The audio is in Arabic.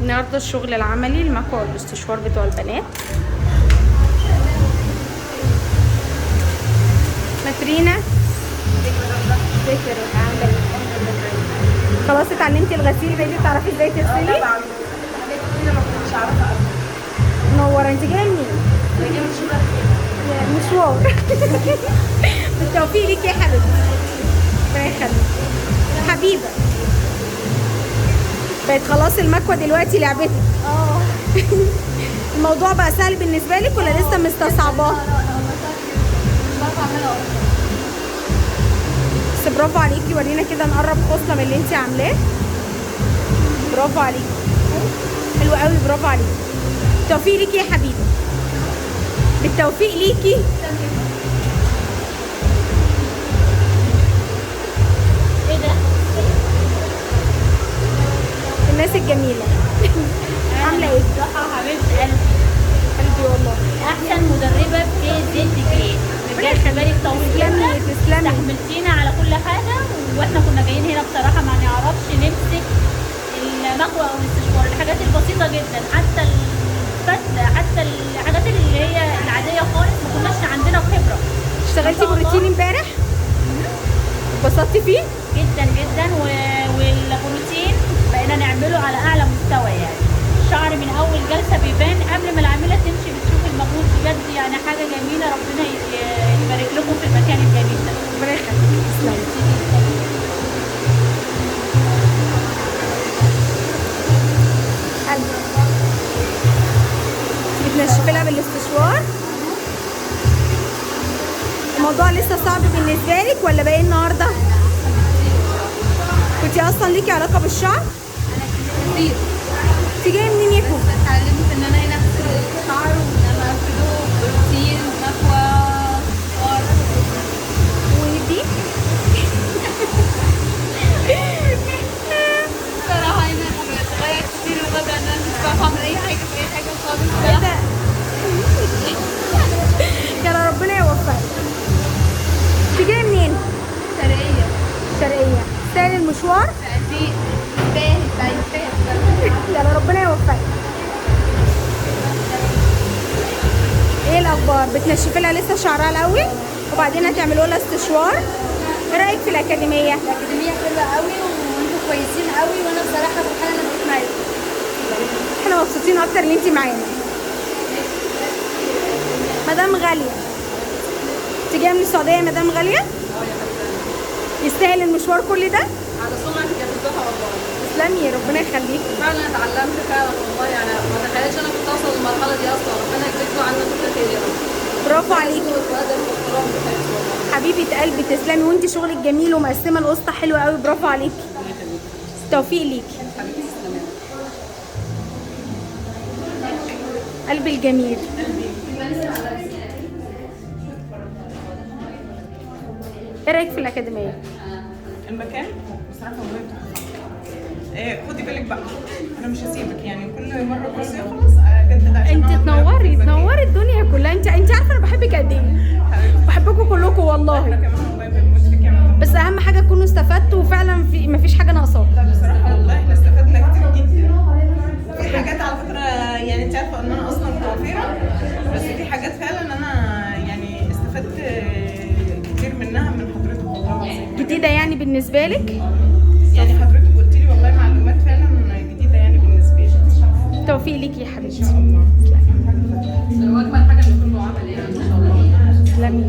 النهارده الشغل العملي المكوى والاستشوار بتوع البنات. ماترينا خلاص اتعلمتي الغسيل، بقيتي تعرفي ازاي تغسلي؟ منوره. انت جايه منين؟ جايه من مشوار. بالتوفيق ليكي يا حبيبتي، ربنا يخليك حبيبه. بقت خلاص المكوى دلوقتي لعبتك. الموضوع بقى سهل بالنسبه لك ولا لسه مستصعباه؟ بس برافو عليكي. ورينا كده نقرب خصله من اللي انت عاملاه. برافو عليكي، حلو قوي، برافو عليكي. بالتوفيق ليكي يا حبيبي، بالتوفيق ليكي. ايه ده؟ الناس الجميله. عامله ايه؟ صحة حبيبة قلبي والله. احسن مدربة في زد كي بجد. بالك تسلمي تسلمي. استحملتينا على كل حاجة، واحنا كنا جايين هنا بصراحة ما نعرفش نمسك المكوى او الاستشوار، الحاجات البسيطة جدا، حتى الفتلة، حتى الحاجات اللي هي العادية خالص ما كناش عندنا خبرة. اشتغلتي بروتين امبارح؟ اتبسطتي فيه؟ جدا جدا. والبروتين بقينا نعمله على اعلى مستوى، يعني الشعر من اول جلسه بيبان قبل ما العامله تمشي بتشوف المجهود بجد، يعني حاجه جميله. ربنا يبارك لكم في المكان الجميل ده. ربنا يخليكي. تسلمي. بتنشفي لها بالاستشوار. الموضوع لسه صعب بالنسبه لك ولا باقي النهارده؟ كنتي اصلا ليكي علاقه بالشعر؟ انا كتير. انت جايه منين يا كوكو؟ اتعلمت ان انا هنا اغسل الشعر وان انا افرده بروتين ومكوى وصفار. ودي بصراحة هنا بتغير كتير، وببدأ ان انا مش بعرف اعمل اي حاجة في اي حاجة خالص. ايه ده؟ يا ربنا يوفقك. انت جايه منين؟ شرقية. شرقيه. سهل المشوار؟ في فاهم. يا ربنا يوفقك. ايه الاخبار؟ بتنشفي لها لسه شعرها الاول وبعدين هتعملوا لها استشوار. ايه رايك في الاكاديميه؟ الأكاديمية حلوة قوي وانتوا كويسين قوي، وانا بصراحة فرحانة ان انا بقيت معاكم. احنا مبسوطين اكتر ان انت معانا. مدام غاليه، انت جايه من السعوديه يا مدام غاليه؟ يستاهل المشوار كل ده؟ على سمعة جابتها والله. تسلمي، ربنا يخليكي. فعلا اتعلمت فعلا والله، يعني ما تخيلش انا كنت اوصل للمرحلة دي اصلا. ربنا يجزيكم عنا كل خير يا رب. برافو عليكي حبيبه قلبي. تسلمي. وانت شغلك جميل ومقسمه القسطه حلوه قوي. برافو عليكي، توفيق ليكي قلبي الجميل. ايه رايك في الاكاديميه؟ المكان بصراحه والله تحفه. خدي بالك بقى، انا مش هسيبك يعني كل مره كورسيه خلاص اجدد عشان انت أقعد تنوري الدنيا كلها. انت عارفه انا بحبك قد ايه. بحبكم كلكم والله. احنا كمان والله بنموت فيك يا مدام. بس اهم حاجه تكونوا استفدتوا وفعلا في مفيش حاجه ناقصاكم. لا بصراحه والله احنا استفدنا كتير جدا. في حاجات على فكره يعني انت عارفه ان انا اصلا كوافيره، بس في حاجات فعلا انا يعني استفدت كتير منها من حضرتك والله العظيم. جديده يعني بالنسبه لك؟ يعني حضرتك قلت لي والله معلومات فعلا جديده يعني بالنسبه لي. توفيق ليكي يا حبيبتي. ان شاء الله. واجمل حاجة ان كله عمل ايه ما شاء الله. تسلمي.